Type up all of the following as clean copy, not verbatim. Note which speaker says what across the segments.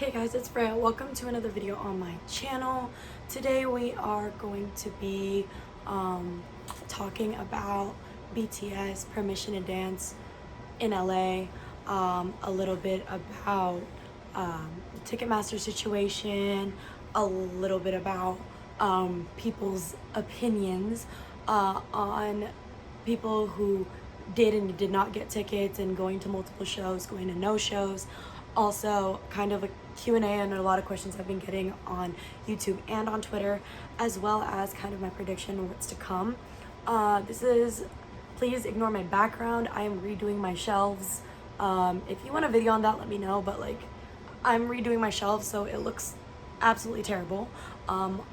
Speaker 1: Hey guys, it's Freya. Welcome to another video on my channel. Today we are going to be talking about BTS Permission to Dance in LA, a little bit about the Ticketmaster situation, a little bit about people's opinions on people who did and did not get tickets and going to multiple shows, going to no shows. Also kind of a Q&A and a lot of questions I've been getting on YouTube and on Twitter, as well as kind of my prediction of what's to come. Please ignore my background. I am redoing my shelves. If you want a video on that, let me know, but I'm redoing my shelves, so it looks absolutely terrible.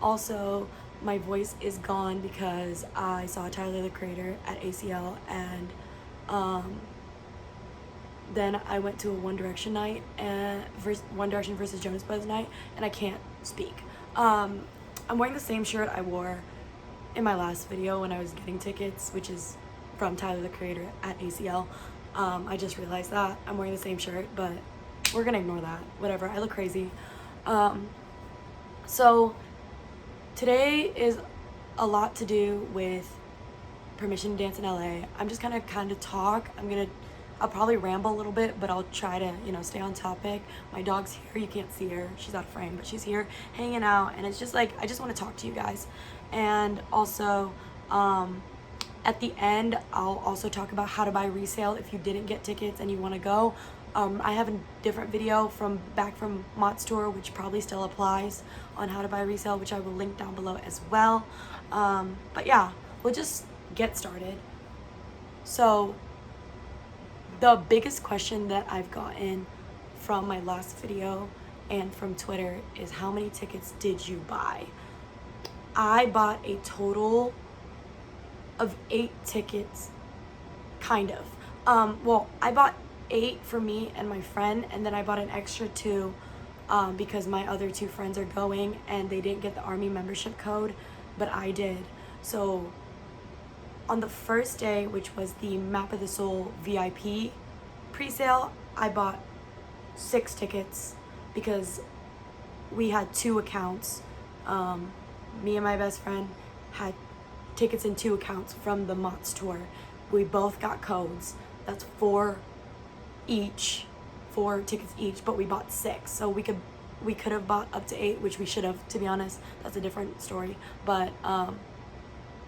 Speaker 1: Also, my voice is gone because I saw Tyler, the Creator, at ACL, and then I went to a One Direction night, and One Direction versus Jonas Brothers night, and I can't speak. I'm wearing the same shirt I wore in my last video when I was getting tickets, which is from Tyler, the Creator, at ACL. I just realized that I'm wearing the same shirt, but we're gonna ignore that. Whatever, I look crazy. So today is a lot to do with Permission to Dance in LA. I'm just gonna kind of talk. I'll probably ramble a little bit, but I'll try to, stay on topic. My dog's here. You can't see her. She's out of frame, but she's here hanging out. And it's just I just want to talk to you guys. And also, at the end, I'll also talk about how to buy resale if you didn't get tickets and you want to go. I have a different video back from Mott's tour, which probably still applies, on how to buy resale, which I will link down below as well. But yeah, we'll just get started. So the biggest question that I've gotten from my last video and from Twitter is, how many tickets did you buy? I bought a total of 8 tickets, kind of. Well, I bought 8 for me and my friend, and then I bought an extra 2 because my other 2 friends are going and they didn't get the Army membership code, but I did. So on the first day, which was the Map of the Soul VIP pre-sale, I bought 6 tickets because we had 2 accounts. Me and my best friend had tickets in 2 accounts from the Mott's tour. We both got codes. That's 4 tickets each, but we bought 6. So we could have bought up to 8, which we should have, to be honest. That's a different story. But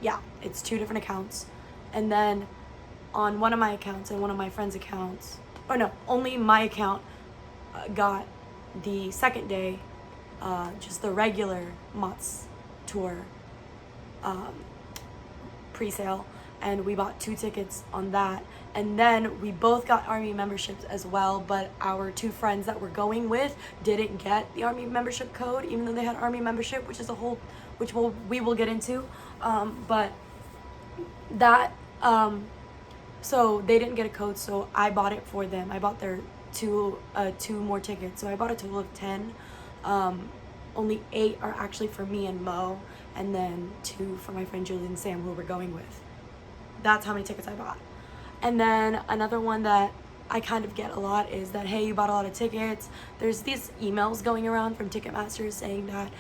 Speaker 1: yeah, it's 2 different accounts. And then on one of my accounts and one of my friend's accounts, or no, only my account got the second day, just the regular Mott's tour pre-sale, and we bought 2 tickets on that. And then we both got Army memberships as well, but our 2 friends that we're going with didn't get the Army membership code, even though they had Army membership, which is we will get into. But that, so they didn't get a code, so I bought it for them. I bought their 2 more tickets, so I bought a total of 10. Only 8 are actually for me and Mo, and then 2 for my friend Julie and Sam, who we're going with. That's how many tickets I bought. And then another one that I kind of get a lot is that, hey, you bought a lot of tickets. There's these emails going around from Ticketmaster saying that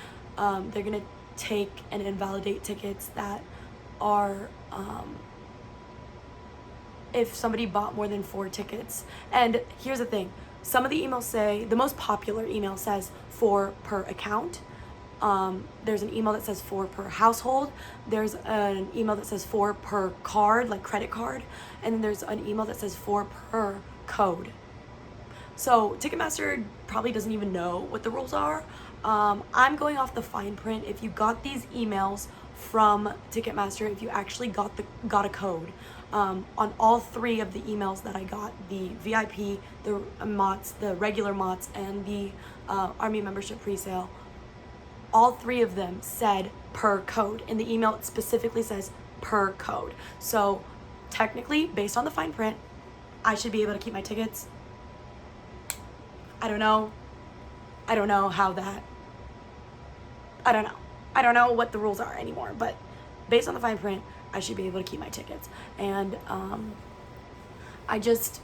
Speaker 1: they're gonna take and invalidate tickets that are if somebody bought more than 4 tickets. And here's the thing, some of the emails say, the most popular email says 4 per account. There's an email that says 4 per household. There's an email that says 4 per card, like credit card. And then there's an email that says 4 per code. So Ticketmaster probably doesn't even know what the rules are. I'm going off the fine print. If you got these emails from Ticketmaster, if you actually got a code, on all 3 of the emails that I got, the VIP, the Mott's, the regular Mott's, and the Army membership presale, all 3 of them said per code. In the email, it specifically says per code. So technically, based on the fine print, I should be able to keep my tickets. I don't know how that, I don't know what the rules are anymore, but based on the fine print, I should be able to keep my tickets. And I just,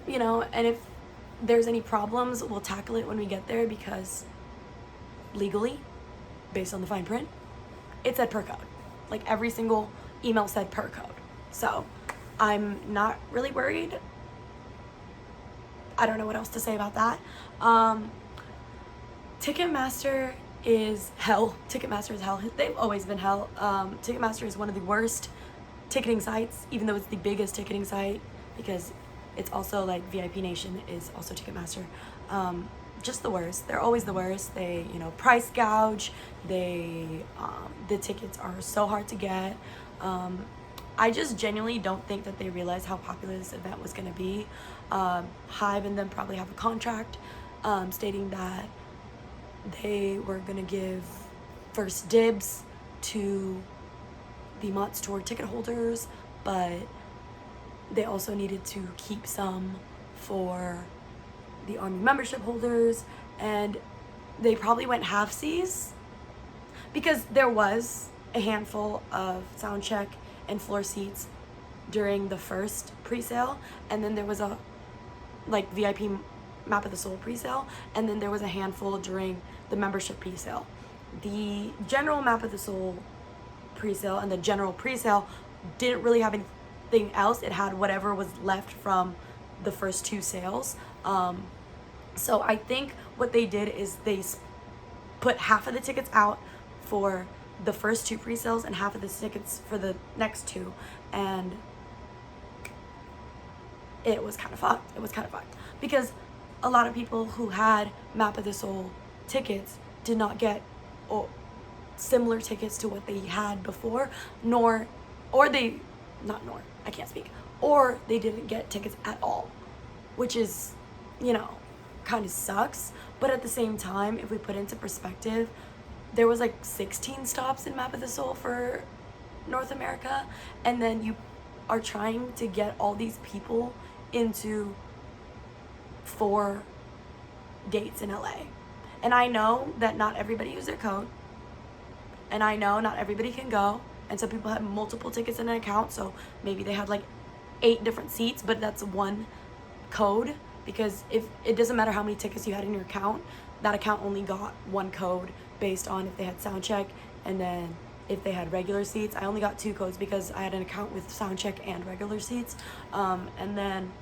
Speaker 1: and if there's any problems, we'll tackle it when we get there, because legally, based on the fine print, it said per code. Like, every single email said per code. So I'm not really worried. I don't know what else to say about that. Ticketmaster is hell. Ticketmaster is hell. They've always been hell. Ticketmaster is one of the worst ticketing sites, even though it's the biggest ticketing site, because it's also like VIP Nation is also Ticketmaster. Just the worst. They're always the worst. They, price gouge. The tickets are so hard to get. I just genuinely don't think that they realized how popular this event was going to be. Hive and them probably have a contract stating that they were going to give first dibs to the Mott's Tour ticket holders, but they also needed to keep some for the Army membership holders, and they probably went halfsies, because there was a handful of soundcheck and floor seats during the first pre-sale, and then there was a VIP Map of the Soul pre-sale, and then there was a handful during the membership pre-sale. The general Map of the Soul pre-sale and the general pre-sale didn't really have anything else. It had whatever was left from the first two sales. So I think what they did is they put half of the tickets out for the first two pre-sales and half of the tickets for the next two, and it was kind of fun. It was kind of fun because a lot of people who had Map of the Soul tickets did not get similar tickets to what they had before, or they didn't get tickets at all, which is, kind of sucks. But at the same time, if we put into perspective, there was 16 stops in Map of the Soul for North America, and then you are trying to get all these people into 4 dates in LA. And I know that not everybody used their code, and I know not everybody can go, and some people had multiple tickets in an account, so maybe they had 8 different seats, but that's one code, because if it doesn't matter how many tickets you had in your account, that account only got one code based on if they had soundcheck, and then if they had regular seats. I only got 2 codes because I had an account with soundcheck and regular seats, and then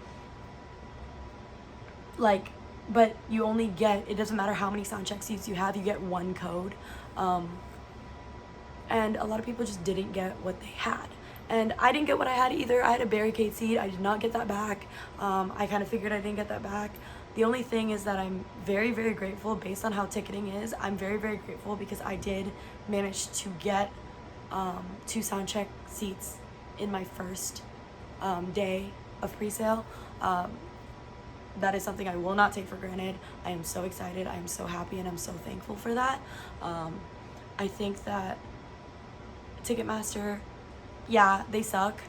Speaker 1: but you only get, it doesn't matter how many soundcheck seats you have, you get one code, and a lot of people just didn't get what they had. And I didn't get what I had either. I had a barricade seat. I did not get that back. I kind of figured I didn't get that back. The only thing is that I'm very, very grateful, based on how ticketing is, I'm very, very grateful because I did manage to get 2 soundcheck seats in my first day of pre-sale. That is something I will not take for granted. I am so excited. I am so happy, and I'm so thankful for that. I think that Ticketmaster, yeah, they suck.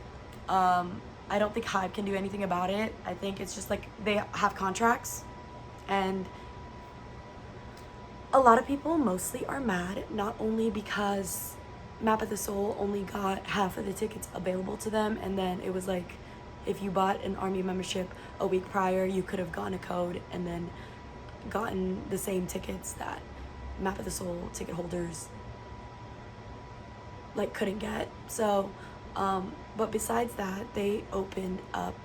Speaker 1: I don't think Hive can do anything about it. I think it's just they have contracts, and a lot of people mostly are mad, not only because Map of the Soul only got half of the tickets available to them, and then it was if you bought an Army membership a week prior, you could have gotten a code and then gotten the same tickets that Map of the Soul ticket holders couldn't get. So but besides that, they opened up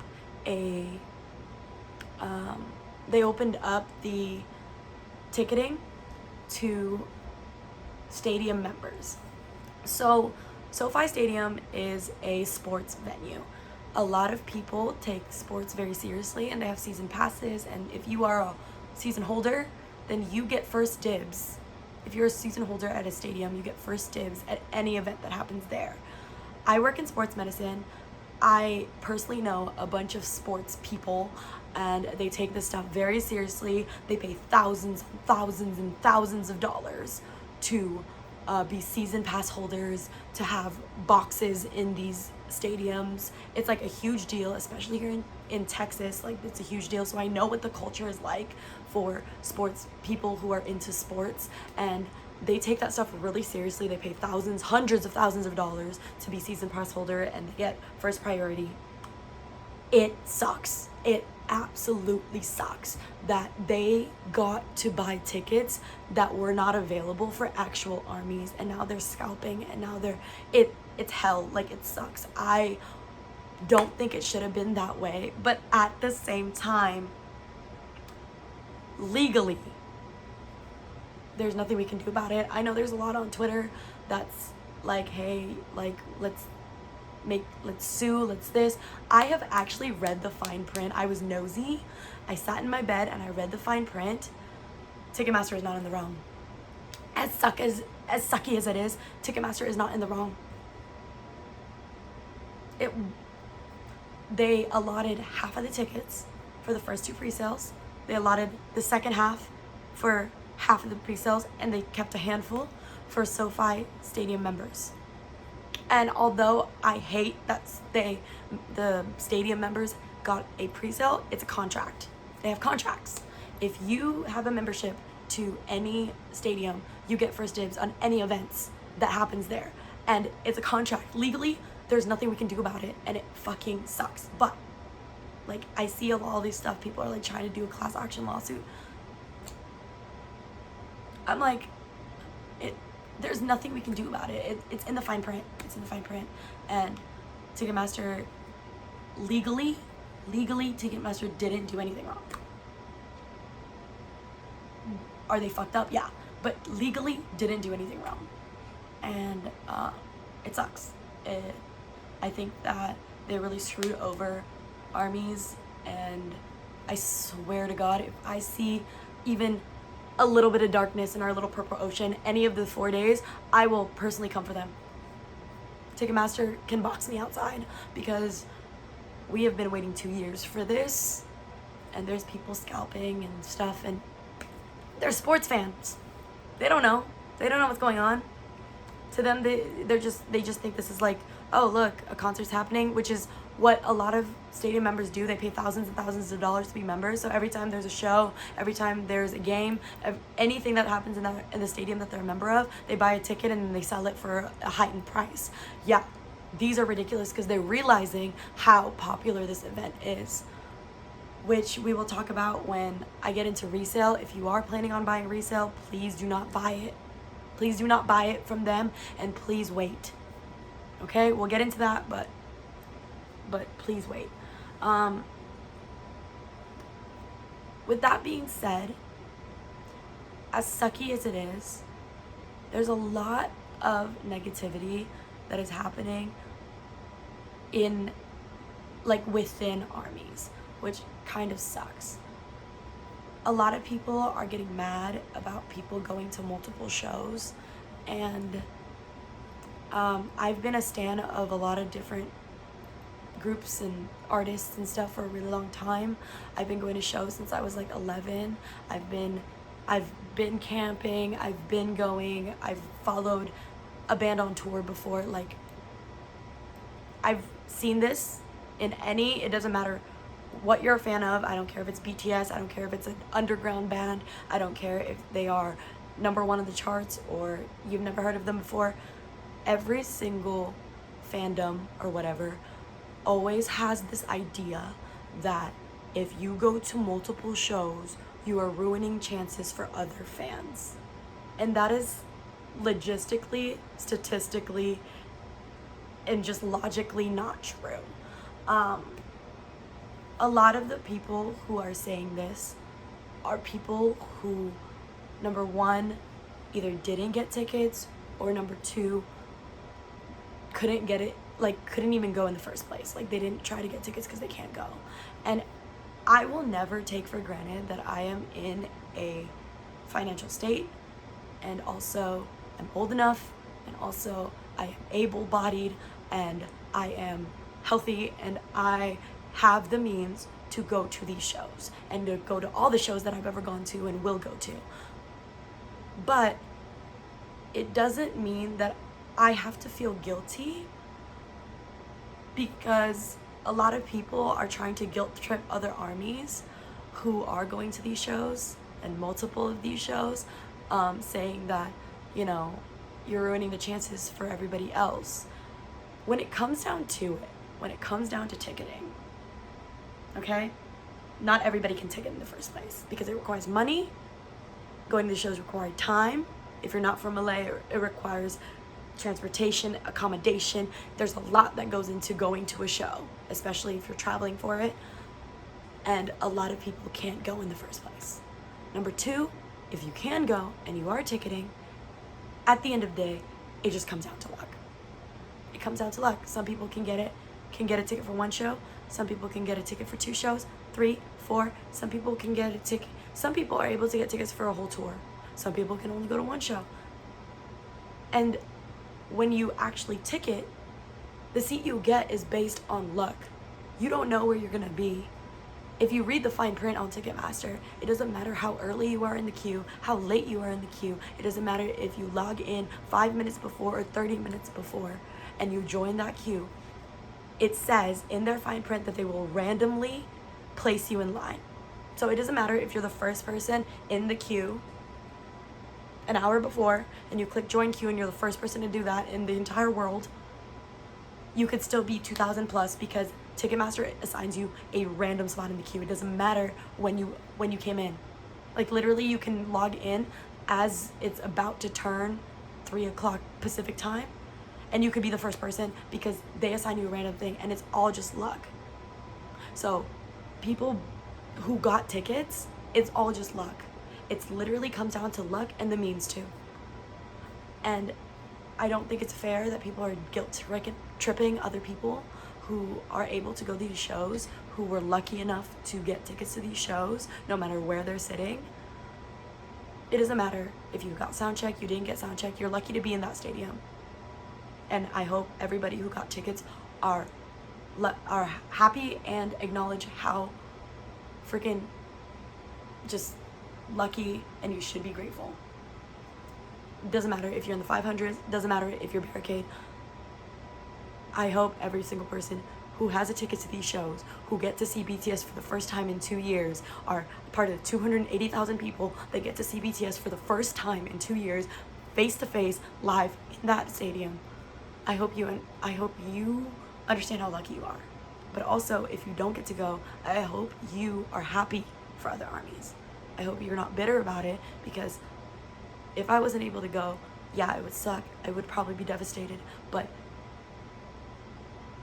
Speaker 1: the ticketing to stadium members. So SoFi Stadium is a sports venue. A lot of people take sports very seriously, and they have season passes, and if you are a season holder, then you get first dibs. If you're a season holder at a stadium, you get first dibs at any event that happens there. I work in sports medicine. I personally know a bunch of sports people, and they take this stuff very seriously. They pay thousands and thousands and thousands of dollars to be season pass holders, to have boxes in these stadiums. It's a huge deal, especially here in Texas. It's a huge deal. So I know what the culture is like for sports people who are into sports, and they take that stuff really seriously. They pay thousands, hundreds of thousands of dollars to be season pass holder, and they get first priority. It sucks. It absolutely sucks that they got to buy tickets that were not available for actual armies, and now they're scalping, and now it's hell. Like, it sucks. I don't think it should have been that way, but at the same time, legally, there's nothing we can do about it. I know there's a lot on Twitter that's like, hey, like, let's sue, let's this. I have actually read the fine print. I was nosy. I sat in my bed and I read the fine print. Ticketmaster is not in the wrong. As sucky as it is, Ticketmaster is not in the wrong. They allotted half of the tickets for the first 2 pre-sales. They allotted the second half for half of the pre-sales, and they kept a handful for SoFi Stadium members. And although I hate that the stadium members got a pre-sale, it's a contract. They have contracts. If you have a membership to any stadium, you get first dibs on any events that happens there. And it's a contract. Legally, there's nothing we can do about it, and it fucking sucks. But, like, I see all these stuff, people are like trying to do a class action lawsuit. I'm like, there's nothing we can do about it. It's in the fine print. It's in the fine print. And Ticketmaster, legally, Ticketmaster didn't do anything wrong. Are they fucked up? Yeah. But legally, didn't do anything wrong. And it sucks. I think that they really screwed over armies. And I swear to God, if I see even a little bit of darkness in our little purple ocean any of the 4 days, I will personally come for them. Ticketmaster can box me outside, because we have been waiting 2 years for this, and there's people scalping and stuff, and they're sports fans. They don't know what's going on. To them, they just think this is like, oh look, a concert's happening, which is what a lot of stadium members do. They pay thousands and thousands of dollars to be members. So every time there's a show, every time there's a game, anything that happens in the stadium that they're a member of, they buy a ticket and then they sell it for a heightened price. Yeah, these are ridiculous, because they're realizing how popular this event is, which we will talk about when I get into resale. If you are planning on buying resale, please do not buy it. Please do not buy it from them, and please wait. Okay, we'll get into that, but please wait. With that being said, as sucky as it is, there's a lot of negativity that is happening within armies, which kind of sucks. A lot of people are getting mad about people going to multiple shows, and I've been a stan of a lot of different groups and artists and stuff for a really long time. I've been going to shows since I was like 11. I've been camping, I've followed a band on tour before. Like, I've seen this it doesn't matter what you're a fan of. I don't care if it's BTS, I don't care if it's an underground band, I don't care if they are #1 of the charts or you've never heard of them before. Every single fandom or whatever always has this idea that if you go to multiple shows, you are ruining chances for other fans. And that is logistically, statistically, and just logically not true. A lot of the people who are saying this are people who, #1, either didn't get tickets, or #2, couldn't even go in the first place. Like, they didn't try to get tickets because they can't go. And I will never take for granted that I am in a financial state, and also I'm old enough, and also I am able-bodied, and I am healthy, and I have the means to go to these shows and to go to all the shows that I've ever gone to and will go to. But it doesn't mean that I have to feel guilty, because a lot of people are trying to guilt trip other armies who are going to these shows, and multiple of these shows, saying that, you're ruining the chances for everybody else. When it comes down to it, when it comes down to ticketing, okay? not everybody can ticket in the first place because it requires money. Going to the shows requires time. If you're not from LA, it requires transportation, accommodation. There's a lot that goes into going to a show, especially if you're traveling for it. And a lot of people can't go in the first place. Number two, if you can go and you are ticketing, at the end of the day, it just comes down to luck. It comes down to luck. Some people can get a ticket for one show. Some people can get a ticket for 2 shows, 3, 4. Some people can get a ticket. Some people are able to get tickets for a whole tour. Some people can only go to one show. And when you actually ticket, the seat you get is based on luck. You don't know where you're gonna be. If you read the fine print on Ticketmaster, it doesn't matter how early you are in the queue, how late you are in the queue. It doesn't matter if you log in 5 minutes before or 30 minutes before and you join that queue. It says in their fine print that they will randomly place you in line. So it doesn't matter if you're the first person in the queue an hour before and you click join queue and you're the first person to do that in the entire world. You could still be 2,000 plus because Ticketmaster assigns you a random spot in the queue. It doesn't matter when you came in. Like literally you can log in as it's about to turn 3 o'clock Pacific time and you could be the first person because they assign you a random thing and it's all just luck. So people who got tickets, it's all just luck. It's literally comes down to luck and the means too. And I don't think it's fair that people are guilt tripping other people who are able to go to these shows, who were lucky enough to get tickets to these shows, no matter where they're sitting. It doesn't matter if you got sound check, you didn't get sound check, you're lucky to be in that stadium. And I hope everybody who got tickets are happy and acknowledge how freaking just lucky, and you should be grateful. Doesn't matter if you're in the 500s, doesn't matter if you're barricade. I hope every single person who has a ticket to these shows, who get to see BTS for the first time in 2 years, are part of the 280,000 people that get to see BTS for the first time in 2 years, face to face, live in that stadium. I hope you understand how lucky you are. But also, if you don't get to go, I hope you are happy for other armies. I hope you're not bitter about it, because if I wasn't able to go, yeah, it would suck. I would probably be devastated, but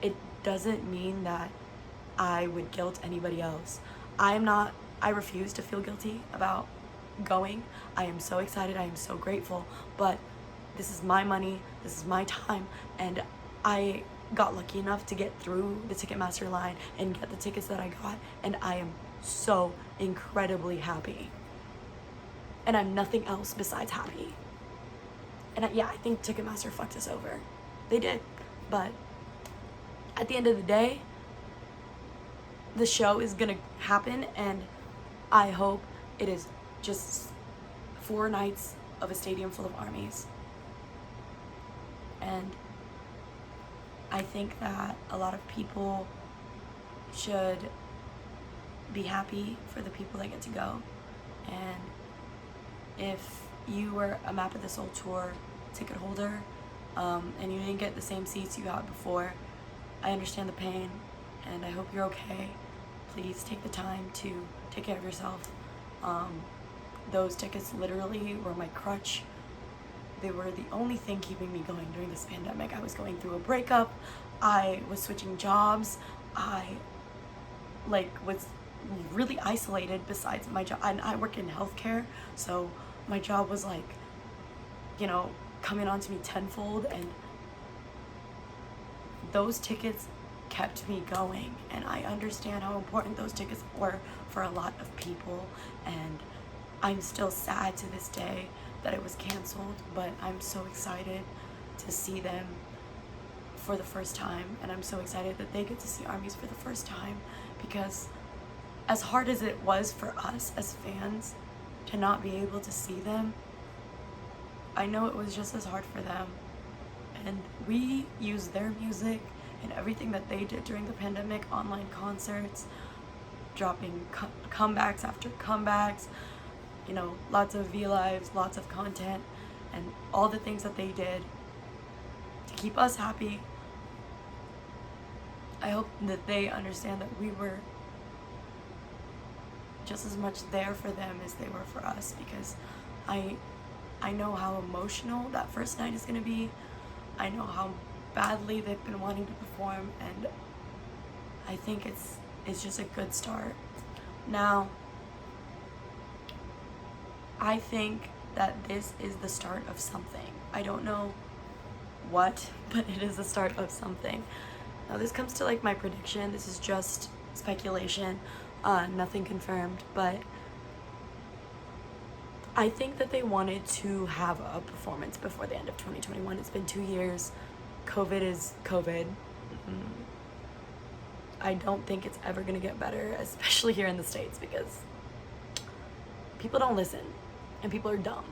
Speaker 1: it doesn't mean that I would guilt anybody else. I refuse to feel guilty about going. I am so excited, I am so grateful, but this is my money, this is my time, and I got lucky enough to get through the Ticketmaster line and get the tickets that I got, and I am so incredibly happy. And I'm nothing else besides happy. And I think Ticketmaster fucked us over. They did. But at the end of the day, the show is gonna happen, and I hope it is just 4 nights of a stadium full of armies. And I think that a lot of people should be happy for the people that get to go. And if you were a Map of the Soul tour ticket holder and you didn't get the same seats you got before, I understand the pain and I hope you're okay. Please take the time to take care of yourself. Those tickets literally were my crutch. They were the only thing keeping me going during this pandemic. I was going through a breakup. I was switching jobs. I was really isolated besides my job. And I work in healthcare, so my job was coming onto me tenfold, and those tickets kept me going. And I understand how important those tickets were for a lot of people, and I'm still sad to this day that it was canceled, but I'm so excited to see them for the first time, and I'm so excited that they get to see armies for the first time, because as hard as it was for us as fans to not be able to see them, I know it was just as hard for them. And we used their music and everything that they did during the pandemic, online concerts, dropping comebacks after comebacks, lots of V-Lives, lots of content, and all the things that they did to keep us happy. I hope that they understand that we were just as much there for them as they were for us, because I know how emotional that first night is going to be. I know how badly they've been wanting to perform, and I think it's just a good start. Now, I think that this is the start of something. I don't know what, but it is the start of something. Now, this comes to like my prediction. This is just speculation, nothing confirmed, but I think that they wanted to have a performance before the end of 2021. It's been 2 years. COVID is COVID. I don't think it's ever going to get better, especially here in the States, because people don't listen, and people are dumb,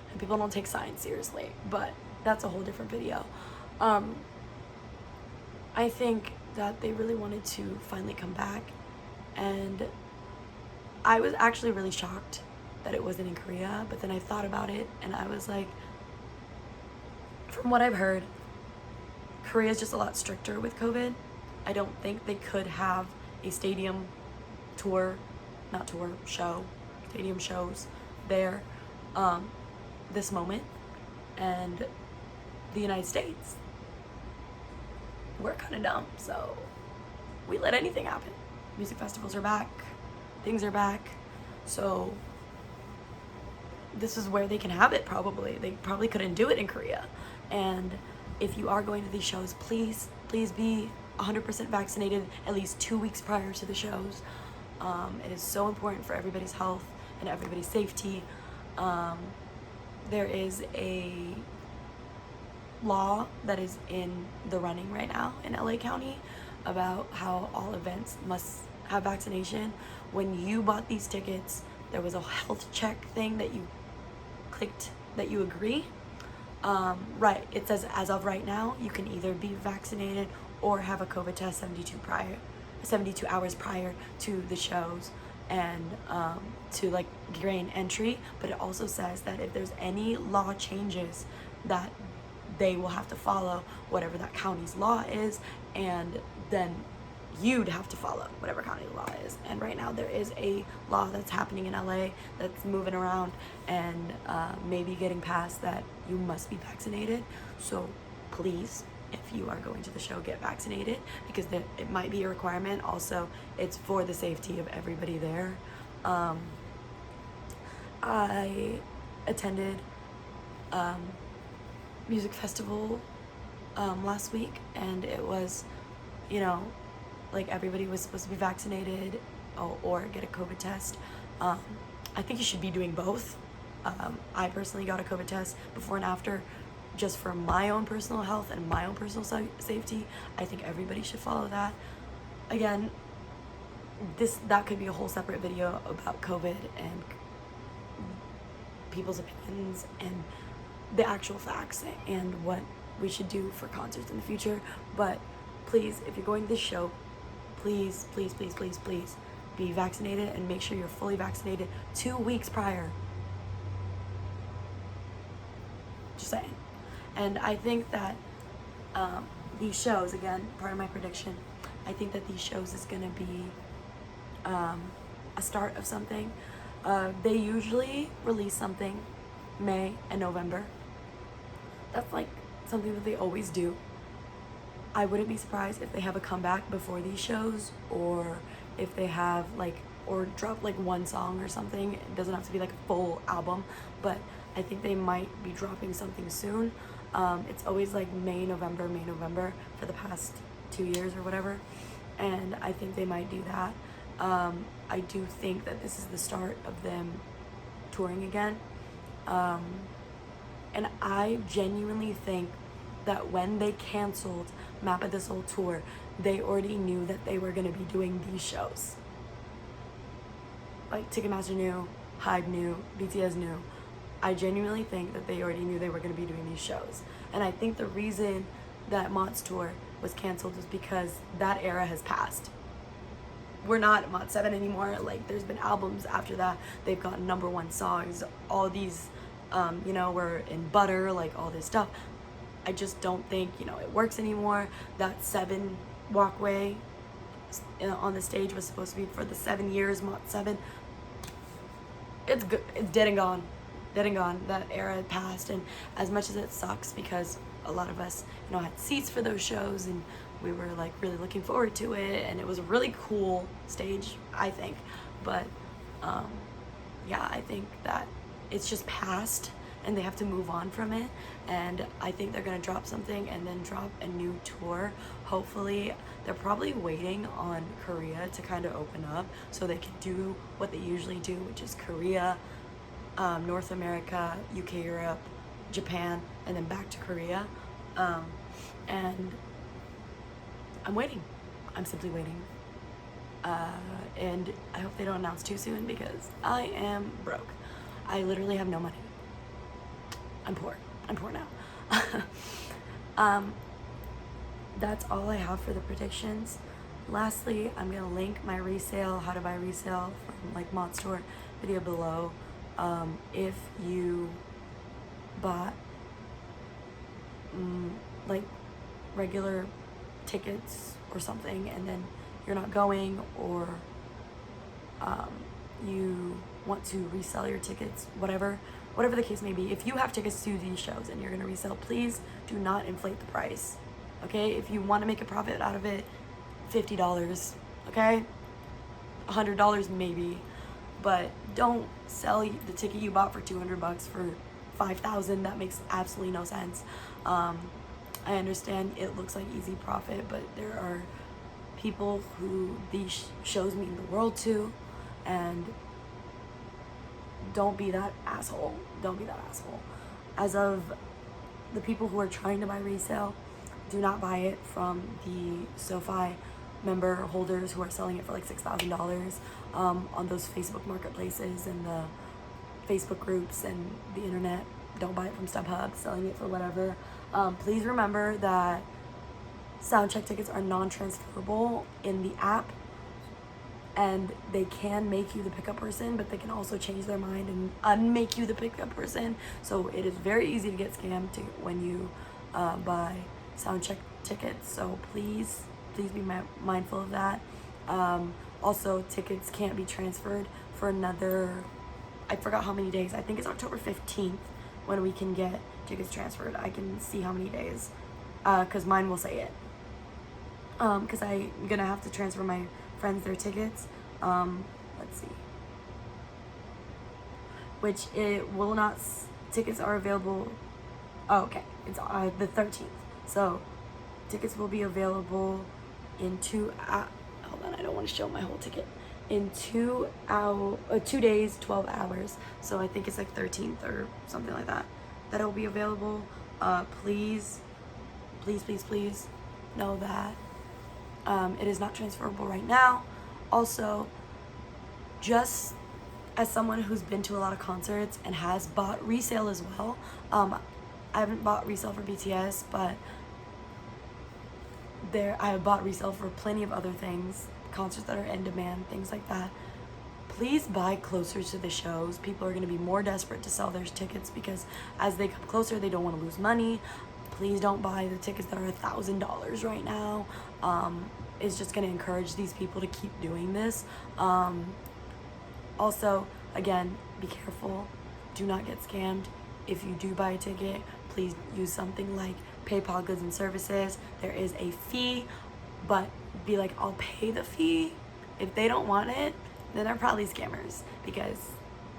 Speaker 1: and people don't take science seriously, but that's a whole different video. I think that they really wanted to finally come back, and I was actually really shocked that it wasn't in Korea, but then I thought about it, and I was like, from what I've heard, Korea's just a lot stricter with COVID. I don't think they could have a stadium tour, not tour, show, stadium shows there this moment. And the United States, we're kind of dumb, so we let anything happen. Music festivals are back, things are back, so this is where they can have it. Probably they probably couldn't do it in Korea. And if you are going to these shows, please be 100% vaccinated at least 2 weeks prior to the shows. It is so important for everybody's health and everybody's safety. There is a law that is in the running right now in LA County about how all events must have vaccination. When you bought these tickets, there was a health check thing that you clicked that you agree. Right, it says as of right now, you can either be vaccinated or have a COVID test 72 hours prior to the shows, and to like gain entry. But it also says that if there's any law changes, that they will have to follow whatever that county's law is, and then you'd have to follow whatever county law is. And right now there is a law that's happening in LA that's moving around and maybe getting passed that you must be vaccinated. So please, if you are going to the show, get vaccinated, because it might be a requirement. Also, it's for the safety of everybody there. I attended music festival last week, and it was, like everybody was supposed to be vaccinated or get a COVID test. I think you should be doing both. I personally got a COVID test before and after, just for my own personal health and my own personal safety. I think everybody should follow that. Again, that could be a whole separate video about COVID and people's opinions and the actual facts and what we should do for concerts in the future. But please, if you're going to this show, please be vaccinated, and make sure you're fully vaccinated 2 weeks prior. Just saying. And I think that these shows, again, part of my prediction, I think that these shows is going to be a start of something. They usually release something May and November. That's like something that they always do. I wouldn't be surprised if they have a comeback before these shows, or if they have or drop one song or something. It doesn't have to be like a full album, but I think they might be dropping something soon. It's always like May, November for the past 2 years or whatever, and I think they might do that. I do think that this is the start of them touring again, and I genuinely think that when they canceled Map of the Soul tour, they already knew that they were going to be doing these shows. Like Ticketmaster knew, Hype knew, BTS knew. I genuinely think that they already knew they were going to be doing these shows. And I think the reason that Mott's tour was canceled was because that era has passed. We're not Mott 7 anymore. There's been albums after that. They've gotten #1 songs. All these, were in Butter, all this stuff. I just don't think, it works anymore. That 7 walkway on the stage was supposed to be for the 7 years, Mott 7. it's good. It's dead and gone. Dead and gone. That era had passed, and as much as it sucks because a lot of us, had seats for those shows, and we were like really looking forward to it, and it was a really cool stage, I think. But yeah, I think that it's just past, and they have to move on from it. And I think they're gonna drop something and then drop a new tour. Hopefully, they're probably waiting on Korea to kind of open up so they can do what they usually do, which is Korea, North America, UK, Europe, Japan, and then back to Korea. And I'm waiting. I'm simply waiting. And I hope they don't announce too soon because I am broke. I literally have no money. I'm poor. I'm poor now. That's all I have for the predictions. Lastly, I'm gonna link my resale, how to buy resale from like Mod Store video below. If you bought like regular tickets or something and then you're not going, or you want to resell your tickets, whatever the case may be, if you have tickets to these shows and you're going to resell, please do not inflate the price, okay? If you want to make a profit out of it, $50, okay? $100 maybe, but don't sell the ticket you bought for $200 for $5,000. That makes absolutely no sense. I understand it looks like easy profit, but there are people who these shows mean the world to, and don't be that asshole. Don't be that asshole. As of the people who are trying to buy resale, do not buy it from the SoFi member holders who are selling it for like $6,000 on those Facebook marketplaces and the Facebook groups and the internet. Don't buy it from StubHub, selling it for whatever. Please remember that soundcheck tickets are non-transferable in the app, and they can make you the pickup person, but they can also change their mind and unmake you the pickup person. So it is very easy to get scammed when you buy soundcheck tickets. So please be mindful of that. Also, tickets can't be transferred for another, I forgot how many days. I think it's October 15th when we can get tickets transferred. I can see how many days, because mine will say it. Because I'm gonna have to transfer my friends their tickets. Let's see. Which it will not, tickets are available, oh, okay, it's the 13th. So tickets will be available in hold on, I don't want to show my whole ticket. In 2 days, 12 hours. So I think it's like 13th or something like that. That it'll be available. Please know that it is not transferable right now. Also, just as someone who's been to a lot of concerts and has bought resale as well, I haven't bought resale for BTS, but I have bought resale for plenty of other things, concerts that are in demand, things like that. Please buy closer to the shows. People are going to be more desperate to sell their tickets because as they come closer, they don't want to lose money. Please don't buy the tickets that are $1,000 right now. It's just going to encourage these people to keep doing this. Also, again, be careful. Do not get scammed. If you do buy a ticket, please use something like PayPal Goods and Services. There is a fee, but be like, I'll pay the fee. If they don't want it, then they're probably scammers, because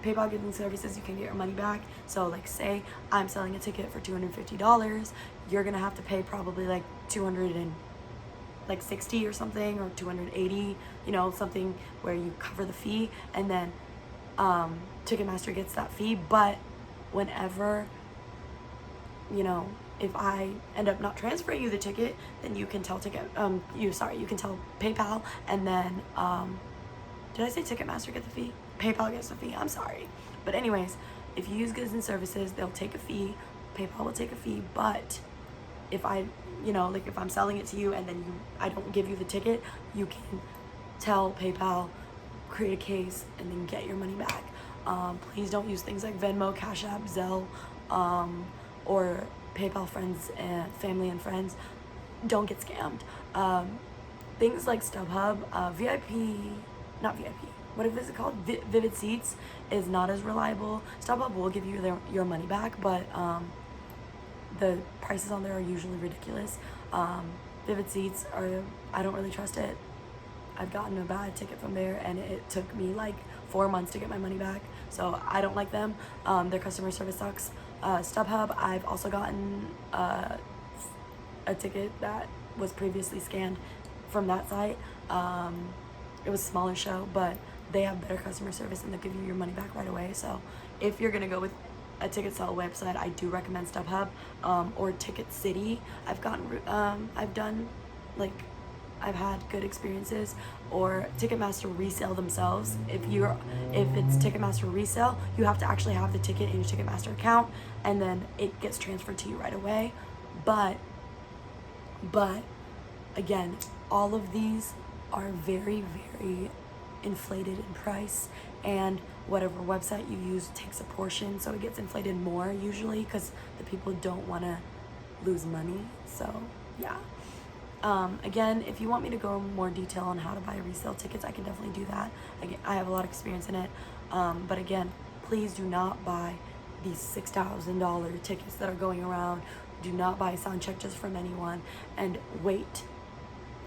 Speaker 1: PayPal Goods and Services, you can get your money back. So like, say I'm selling a ticket for $250, you're gonna have to pay probably like $260 or something, or $280, something where you cover the fee, and then Ticketmaster gets that fee. But whenever, if I end up not transferring you the ticket, then you can tell you can tell PayPal, and then did I say Ticketmaster get the fee? PayPal gets the fee. I'm sorry. But anyways, if you use Goods and Services, they'll take a fee. PayPal will take a fee. But if if I'm selling it to you and then I don't give you the ticket, you can tell PayPal, create a case, and then get your money back. Please don't use things like Venmo, Cash App, Zelle, or PayPal friends and family and friends. Don't get scammed. Things like StubHub, what is it called? Vivid Seats is not as reliable. StubHub will give you your money back, but the prices on there are usually ridiculous. Vivid Seats I don't really trust it. I've gotten a bad ticket from there, and it took me like 4 months to get my money back, so I don't like them. Their customer service sucks. StubHub, I've also gotten a ticket that was previously scanned from that site. It was a smaller show, but they have better customer service and they'll give you your money back right away. So if you're gonna go with a ticket sale website, I do recommend StubHub or Ticket City. I've had good experiences, or Ticketmaster resale themselves. If it's Ticketmaster resale, you have to actually have the ticket in your Ticketmaster account, and then it gets transferred to you right away. But again, all of these are very, very inflated in price, and whatever website you use takes a portion, so it gets inflated more usually because the people don't want to lose money. So yeah. Again, if you want me to go in more detail on how to buy resale tickets, I can definitely do that. Again, I have a lot of experience in it. But again, please do not buy these $6,000 tickets that are going around. Do not buy a sound check just from anyone, and wait.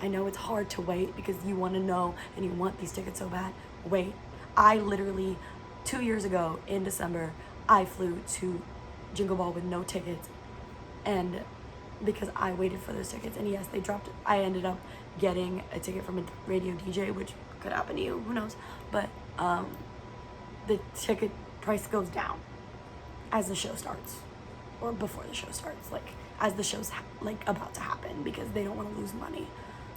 Speaker 1: I know it's hard to wait because you want to know and you want these tickets so bad. Wait. I literally, 2 years ago in December, I flew to Jingle Ball with no tickets, and because I waited for those tickets, and yes, they dropped. I ended up getting a ticket from a radio DJ, which could happen to you, who knows, but the ticket price goes down as the show starts, or before the show starts, like as the show's like about to happen, because they don't want to lose money.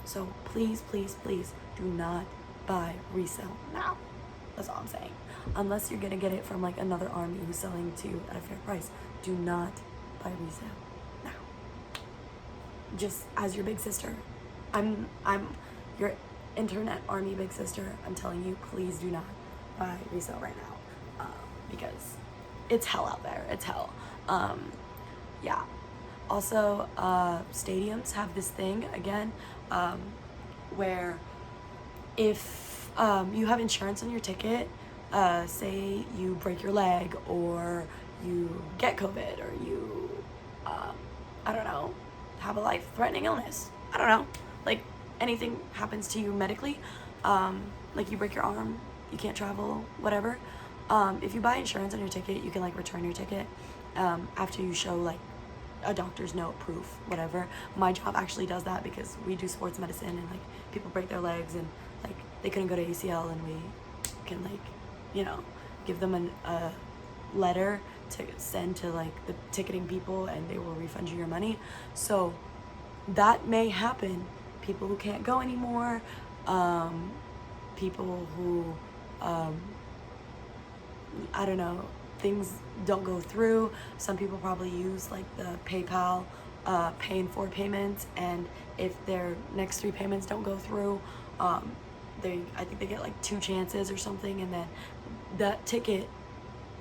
Speaker 1: So please, please, please do not buy resale now. That's all I'm saying. Unless you're gonna get it from like another army who's selling to you at a fair price, do not buy resale now. Just as your big sister, I'm your internet army big sister. I'm telling you, please do not buy resale right now, because it's hell out there. It's hell. Yeah. Also, stadiums have this thing again, where if you have insurance on your ticket, say you break your leg, or you get COVID, or you, I don't know, have a life-threatening illness. I don't know, like anything happens to you medically, like you break your arm, you can't travel, whatever. If you buy insurance on your ticket, you can like return your ticket after you show like a doctor's note, proof, whatever. My job actually does that because we do sports medicine, and like people break their legs and like they couldn't go to ACL, and we can like, you know, give them a letter to send to like the ticketing people, and they will refund you your money. So that may happen. People who can't go anymore, people who I don't know, things don't go through. Some people probably use like the PayPal pay in 4 payments, and if their next 3 payments don't go through, I think they get like 2 chances or something, and then that ticket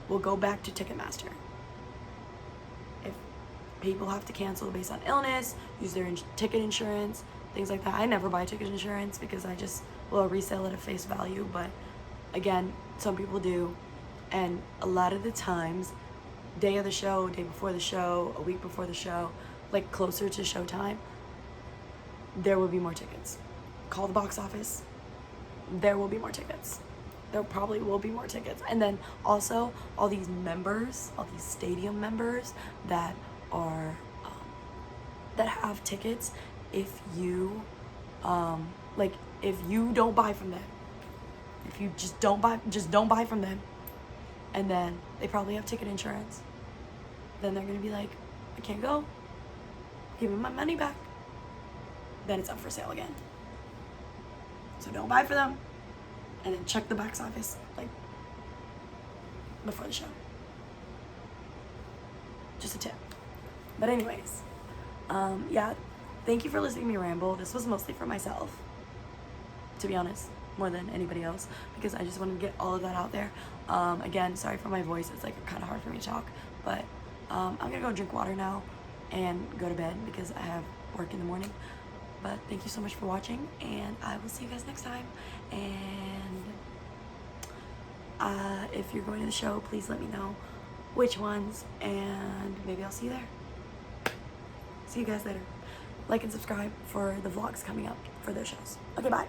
Speaker 1: will go back to Ticketmaster. If people have to cancel based on illness, use their ticket insurance, things like that. I never buy ticket insurance because I just will resell it at face value, but again, some people do. And a lot of the times, day of the show, day before the show, a week before the show, like closer to showtime, there will be more tickets. Call the box office. There will be more tickets. There probably will be more tickets. And then also all these members, all these stadium members that are that have tickets, if you if you don't buy from them, if you just don't buy from them, and then they probably have ticket insurance, then they're gonna be like, I can't go, give me my money back. Then it's up for sale again. So don't buy for them, and then check the box office like before the show. Just a tip. But anyways, yeah, thank you for listening to me ramble. This was mostly for myself, to be honest, more than anybody else, because I just wanted to get all of that out there. Again, sorry for my voice. It's like kind of hard for me to talk, but I'm gonna go drink water now and go to bed because I have work in the morning. But thank you so much for watching, and I will see you guys next time, and If you're going to the show, please let me know which ones, and maybe I'll see you there. See you guys later. Like and subscribe for the vlogs coming up for those shows. Okay, bye.